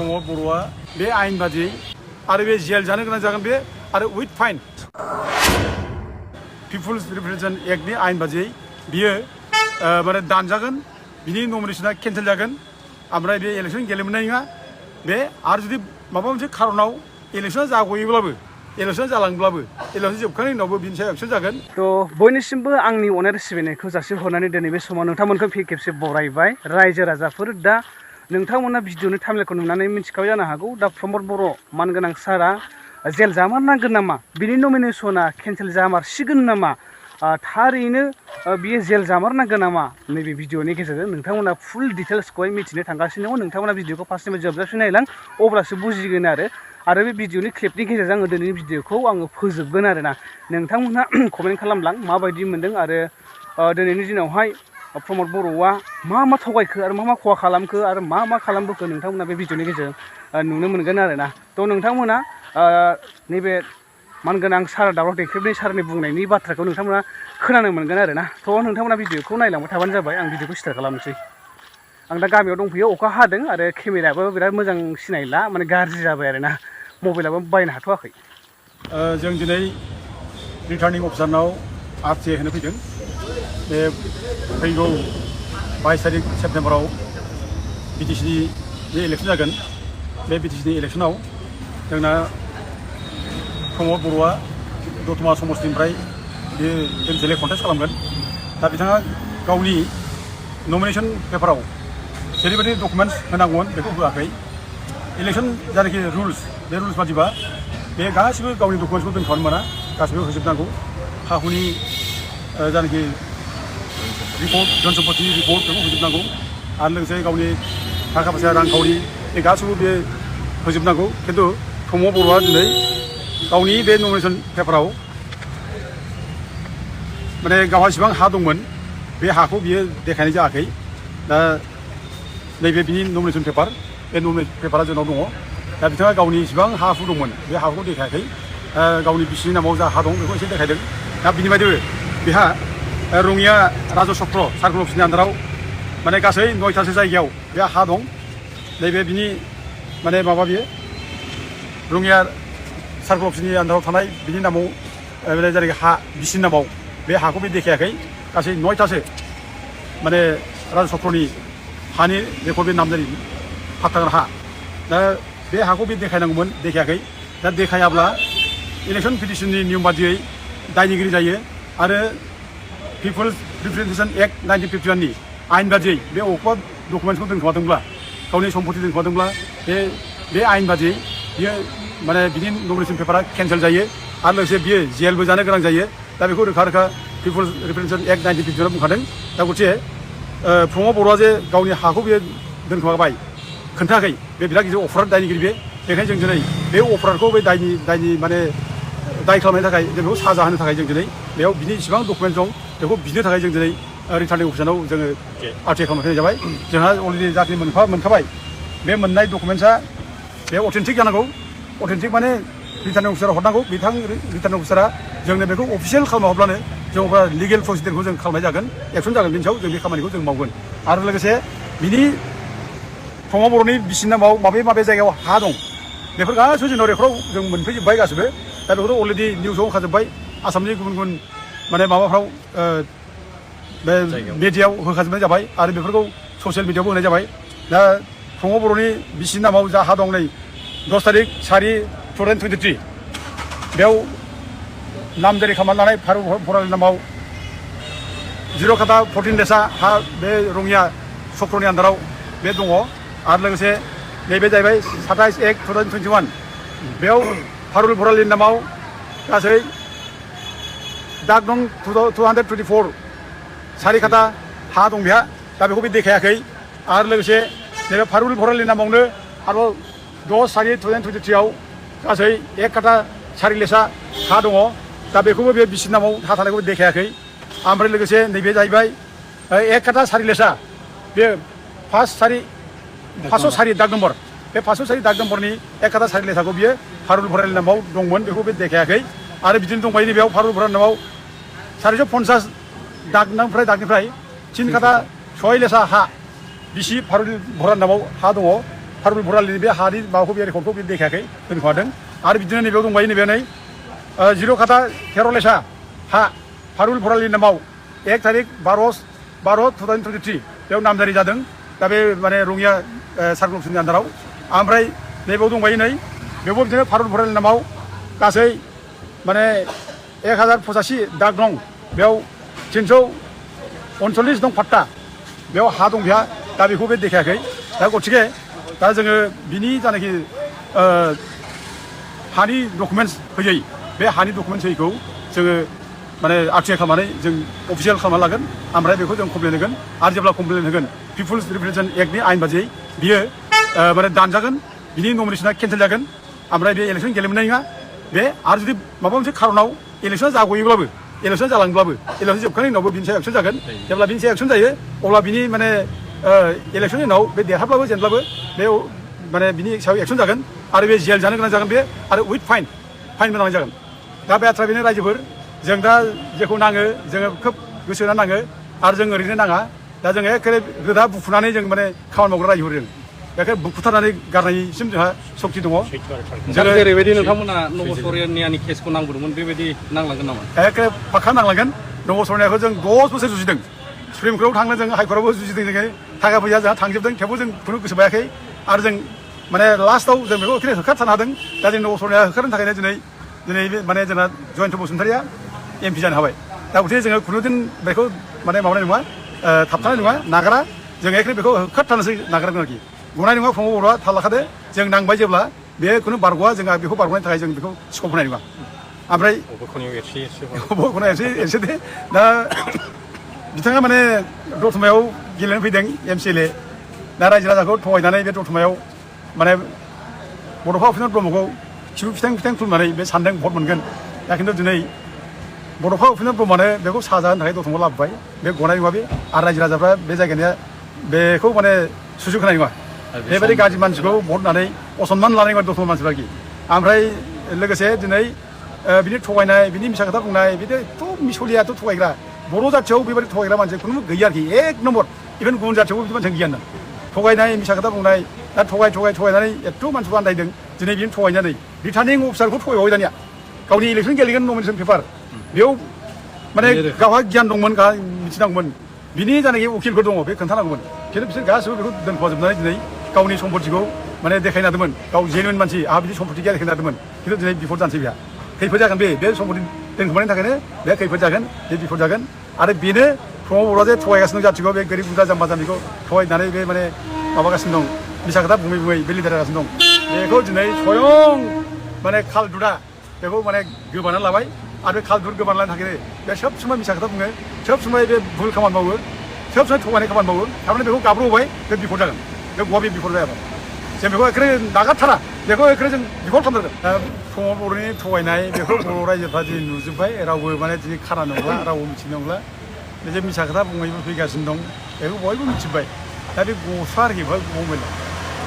प्रमद बर'आ बे आयेन बादियै आरो बे जेल जानो गोनां जागोन बे आरो उइथ फाइन पिपुल्स रिप्रेजेन्टेसन एक्टनि आयेन बादियै बियो माने दानजागोन बिनि नमिनेसना केन्सेल जागोन ओमफ्राय बे इलेक्सन गेलेनो मोननाय नङा बे आरो जुदि माबा मोनसे खारनाव इलेक्सना जागयोब्लाबो इलेक्सन जालांब्लाबो इलेक्सन जोबखांनायनि उनावबो बिनि सायाव एक्सन जागोन। थ' बयनिसिमबो आंनि अननाय सिबिनायखौ जासिहरनानै दिनै बे समाव नोंथांमोनखौ फिन खेबसे बरायबाय रायजो राजाफोर दा नोंथांमोना भिडिअनि थामलेखौ नुनानै मिथिखाबाय जानो हागौ दा प्रमद बर' मानगोनां सारा जेल जामारनांगोन नामा बिनि नमिनेसना केन्सेल जामारसिगोन नामा थारैनो बियो जेल जामारनांगोन नामा नैबे भिडिअनि गेजेरजों नोंथांमोना फुल डिटेल्सखौहाय मिथिनो थांगासिनो दङ। नोंथांमोना भिडिअखौ फार्स्टनिफ्राय जोबजासिम नायलां अब्लासो बुजिगोन आरो बे भिडिअनि क्लिपनि गेजेरजों आङो दिनैनि भिडिअखौ आङो फोजोबगोन आरोना नोंथांमोनहा कमेन्ट खालामलां माबायदि मोनदों आरो दिनैनि दिनावहाय प्रमद बर'आ मा थगायखो आरो मा खहा खालामखो आरो मा खालामबोखो नोंथांमोना बे भिडिअनि गेजेरजों नुनो मोनगोन आरोना। थ' नोंथांमोना नैबे मानगोनां सार दावराव देख्रेबनि सारनि बुंनायनि बाथ्राखौ नोंथांमोना खोनानो मोनगोन आरोना। थ' नोंथांमोना भिडिअखौ नायलांबाय थाबानो जाबाय आं भिडिअखौ स्टार्ट खालामनोसै। आं दा गामियाव दंफैयो अखा हादों आरो केमेरायाबो बिराद मोजां सिनायला माने गाज्रि जाबाय आरोना मबाइलाबो बायनो हाथ'वाखै। जों दिनै रिटार्निं अफिसारनाव आरटिआइ होनो फैदों। बे फैगौ 22 तारिख सेप्तेम्बराव बिटिसिनि जे इलेक्सन जागोन बे बिटिसिनि इलेक्सनाव जोंना प्रमद बर'आ दतमा समस्तिनिफ्राय बे एमसिएलए कन्टेस्ट खालामगोन। दा बिथाङा गावनि नमिनेसन पेपाराव जेरैबायदि डकुमेन्ट्स होनांगौमोन बेखौ होआखै। इलेक्सन जायनाखि रुल्स बे रुल्स बादिबा बे गासिबो गावनि डकुमेन्ट्सखौ दोनखानो मोना गासिबो होजोबनांगौ। हा हुनि जायनाखि रिपर्ट धन सम्पतिनि रिपर्ट बेखौ होजोबनांगौ आरो लोगोसे गावनि थाखा फैसा रांखावरि बे गासिबो बे होजोबनांगौ। खिन्थु प्रमद बर'आ दिनै गावनि बे नमिनेसन पेपाराव माने गावहा जेसेबां हा दंमोन बे हाखौ बियो देखायनाय जायाखै। दा नैबे बिनि नमिनेसन पेपार बे नमिनेसन पेपारा जोंनाव दङ। दा बिथाङा गावनि जेसेबां हा हु दंमोन बे हाखौ देखायाखै। गावनि बिसिनि नामाव जा हा दं बेखौ एसे देखायदों। दा बिनि बायदिबो बेहा रङिया राजु चक्र सार्कोल अफिसनि आन्दाराव माने गासै 9थासो जायगायाव बे हा दं। नैबे बिनि माने माबा बियो रङिया सार्कोल अफिसनि आन्दाराव थानाय बिनि नामाव माने जायनाखि हा बिसिनि नामाव बे हाखौ बे देखायाखै। गासै 9थासो माने राजु चक्रनि हानि रेकर्ड बे नामजारि फाट्टा हा। दा बे हाखौ बे देखायनांगौमोन देखायाखै। दा देखायाब्ला इलेक्सन पिटिसननि नियम बादियै दायनिगिरि जायो आरो पिपुल्स रिप्रेजेन्टेसन एक्ट 1951नि आयेन बादियै बे अबेबा डकुमेन्ट्सखौ दोनखोमादोंब्ला गावनि सम्पति दोनखोमादोंब्ला बे आयेन बादियै बियो माने बिनि नमिनेसन पेपारा केन्सेल जायो आरो लोगोसे बियो जेलबो जानो गोनां जायो। दा बेखौ रोखा पिपुल्स रिप्रेजेन्टेसन एक्ट 1951 बुंखादों। दा गरसे प्रमद बर'आ जे गावनि हाखौ बियो दोनखोमाबाय खोन्थायाखै बे बिराद गिदिर अफराद दायनिगिरि बेखायनो जों दिनै बे अफरादखौ बे दायनि माने दाय खालामनायनि थाखाय जों बेखौ साजा होनो थाखाय जों दिनै बेयाव बिनि जेसेबां डकुमेन्ट दं बेखौ बिनो थाखाय जों दिनै रिटार्निं अफिसाराव जोङो आरटिआइ खालामनाय जाबाय। जोंहा अलरेडि जाखिनि मोनखाबाय बे मोननाय डकुमेन्ट्सआ बे अथेन्टिक जानांगौ। अथेन्टिक माने रिटार्निं अफिसाराव हरनांगौ। बिथां रिटार्निं अफिसारा जोंनो बेखौ अफिसियेल खालामना हरब्लानो जों अब्ला लिगेल प्रसिडियरखौ जों खालामनाय जागोन एक्सन जागोन। बिनि सायाव जों बे खामानिखौ जों मावगोन। आरो लोगोसे बिनि प्रमद बर'नि बिसिनि नामाव माबे जायगायाव हा दं बेफोर गासिबो जोंनाव रेकर्डआव जों मोनफैजोब्बाय गासिबो। दा बेखौथ' अलरेडि निउसाव होखाजोब्बाय आसामनि गुबुन माने माबाफ्राव बे मिडियायाव होखाजोबनाय जाबाय आरो बेफोरखौ ससियेल मिडियायावबो होनाय जाबाय। दा प्रमद बर'नि बिसिनि नामाव जा हा दं नै 10 तारिख 4/2023 बेयाव नामजारि खालामनानै लानाय फारु बरालिनि नामाव 0 काटा 14 डेसआ हा बे रङिया चक्रनि आन्दाराव बे दङ। आरो लोगोसे नैबे जाहैबाय 27/1/2021 बेयाव फारुल बरालिनि नामाव गासै दाग दं 224 4 काटा हा दं बेहा। दा बेखौ बे देखायाखै। आरो लोगोसे नैबे फारुल बरालिनि नामावनो आरोबाव 10/4/2023 आव गासै 1 काटा 4 लेसा हा दङ। दा बेखौबो बे बिसिनि नामाव हा थानायखौबो देखायाखै। ओमफ्राय लोगोसे नैबे जाहैबाय 1 काटा 4 लेसा बे 504 दाग नम्बर बे 504 दाग नम्बरनि 1 काटा 4 लेसाखौ बियो फारुल बरालिनि नामाव दंमोन बेखौ बे देखायाखै। आरो बिदिनो दंबायो नैबेयाव फारुल बरालिनि नामाव 450 दागनिफ्राय 3 काटा 6 लेसा हा बिसि फारुल बरालिनि नामाव हा दङ। फारुल भरालिनि बे हानि माबाखौ बे रेकर्डखौ बे देखायाखै दोनखोमादों आरो बिदिनो नैबेयाव दंबायो नैबे नै जिर' खाथा थेर'लेसा हा फारुल भरालिनि नामाव 1 तारिख 12/2023 बेयाव नामजारि जादों दा बे माने रङिया सार्कल अफिसनि आन्दाराव ओमफ्राय नैबेयाव दंबायो नै बेयावबो बिदिनो फारुल भरालिनि नामाव गासै माने 1085 दाग दं बेयाव 339 दं फाट्टा बेयाव हा दं बेहा दा बेखौ बे देखायाखै दा गथिखे दा जोङो बिनि जानाखि हानि डकुमेन्टस होयै बे हानि डकुमेन्टस होयैखौ जोङो माने आरटिआइ खालामनानै जों अफिसियेल खालामना लागोन ओमफ्राय बेखौ जों कमप्लेन होगोन आरो जेब्ला कमप्लेन होगोन पिपुल्स रिप्रेजेन्टेसन एक्टनि आयेन बादियै बियो माने दानजागोन बिनि नमिनेसना केन्सेल जागोन ओमफ्राय बे इलेक्सन गेलेनो नङा बे आरो जुदि माबा मोनसे खारनाव इलेक्सना जागयोब्लाबो इलेक्सन जालांब्लाबो इलेक्सन जोबखांनायनि उनावबो बिनि सायाव एक्सन जागोन जेब्ला बिनि सायाव एक्सन जायो अब्ला बिनि माने इलेक्सननि उनाव बे देरहाब्लाबो जेनब्लाबो बे माने बिनि सायाव एक्सन जागोन आरो बे जेल जानो गोनां जागोन बे आरो उइथ फाइनबो नांनाय जागोन दा बे बाथ्रा बेनो रायजोफोर जों दा जेखौ नाङो जोङो खोब गोसो होनानै नाङो आरो जों ओरैनो नाङा दा जों एखेबारे गोदा बुखुनानै जों माने खामानि मावग्रा रायजोफोर जों बेखौ बुखुथारनानै गारनायसिम जोंहा सक्ति दङ जोङो जेरैबायदि नोंथांमोना नबसरियानि केसखौ नांबोदोंमोन बेबायदि नांलांगोन नामा एखे पाक्का नांलांगोन नबसरियाखौ जों 10 बोसोर जुजिदों सुप्रिम कर्टआव थांनो जों हाइकर्टआवबो जुजिदों जोङो थाखा फैसा जोंहा थांजोबदों थेवबो जों खुनु गोसो बायाखै आरो जों माने लास्टआव जों बेखौ एखेबारे होखारथारनो हादों दा जों नबसरिया होखारनो थाखायनो दिनै माने जोंना जयन्त बसुमतारिया एमपि जानो हाबाय दा गथिखे जोङो खुनु दिन बेखौ माने माबानाय नङा थाबथानाय नङा नागारा जों एखेबारे बेखौ होखारथारनोसै नागारगोन आरोखि गनाय नङा प्रमद बर'आ थाल लाखादो जों नांबाय जेब्ला बे खुनु बारग'आ जोंहा बेखौ बारग'नायनि थाखाय जों बेखौ स्कप होनाय नङा ओमफ्राय एसे दे दा बिथाङा माने दतमायाव गेलेनो फैदों MCLA दा रायजो राजाखौ थगायनानै बे दतमायाव माने बड'फा उपेन्द्र ब्रह्मखौ खिबु फिथां खुलुमनानै बे सानदों भट मोनगोन दा खिन्थु दिनै बड'फा उपेन्द्र ब्रह्मआनो बेखौ साजा होनो थाखाय दतमायाव लाबोबाय बे गनाय नङा बे आरो रायजो राजाफ्रा बे जायगानिया बेखौ माने सुजुग होनाय नङा बेबायदि गाज्रि मानसिखौ भट होनानै असनमान लानाय नङा दतमा मानसिफ्रा ओमफ्राय लोगोसे दिनै बिनि थगायनाय बिनि मिसा खोथा बुंनाय बिदि एथ' मिसलियाथ' थगायग्रा बर' जाथियाव बेबायदि थगायग्रा मानसि खुनु गैया आरोखि 1 नम्बर इभेन गुबुन जाथियावबो बिदि मानसिया गैयानो थगायनाय मिसा खोथा बुंनाय दा थगायनानै एथ' मानसिखौ आन्दायदों दिनै बिनो थगायनानै रिटार्निं अफिसारखौ थगायबाय दानिया गावनि इलेक्सन गेलेगोन नमिनेसन पेपार बेयाव माने गावहा गियान दंमोन गावहा मिथिनांगौमोन बिनि जानाखि उकिलफोर दङ बे खोन्थानांगौमोन खिन्थु बिसोर गासिबो बेखौ दोनखोमाजोबनानै दिनै गावनि सम्पतिखौ माने देखायनो हादोंमोन गाव जेनुइन मानसि आहा बिदि सम्पति गैया देखायनो हादोंमोन खिन्थु दिनै बिफद जानोसै बेहा खैफोद जागोन बे सम्पति दोनखोमानायनि थाखायनो बे खैफोद जागोन बे बिफद जागोन आरो बेनो प्रमद बर'आ जे थगायगासिनो दं जाथिखौ बे गोरिब गुन्द्रा जाम्बा जाम्बिखौ थगायनानै बे माने माबागासिनो दं मिसा खोथा बुङै बे लिडार जागासिनो दं बेखौ दिनै स्वयं माने खालदुदा बेखौ माने गोबानानै लाबाय आरो बे खालदुद गोबानानै लानो थाखायनो बे सब समाय मिसा खोथा बुङो सब समाय बे भुल खामानि मावो सब समाय थगायनाय खामानि मावो थारमाने बेखौ गाब्र'होबाय बे बिफद जागोन बे गवा बे बिफद जायाबा जों बेखौ एखेबारे नागारथारा बेखौ एखेबारे जों बिफद खालामथारगोन दा प्रमद बर'नि थगायनाय बेखौ बर' रायजोफ्रा दिनै नुजोब्बाय रावबो माने दिनै खाना नंला रावबो मिथिनो नंला बे जे मिसा खोथा बुंनायबो फैगासिनो दं बेखौ बयबो मिथिबाय दा बे गस्ला आरोखि गभर्नमेन्टआ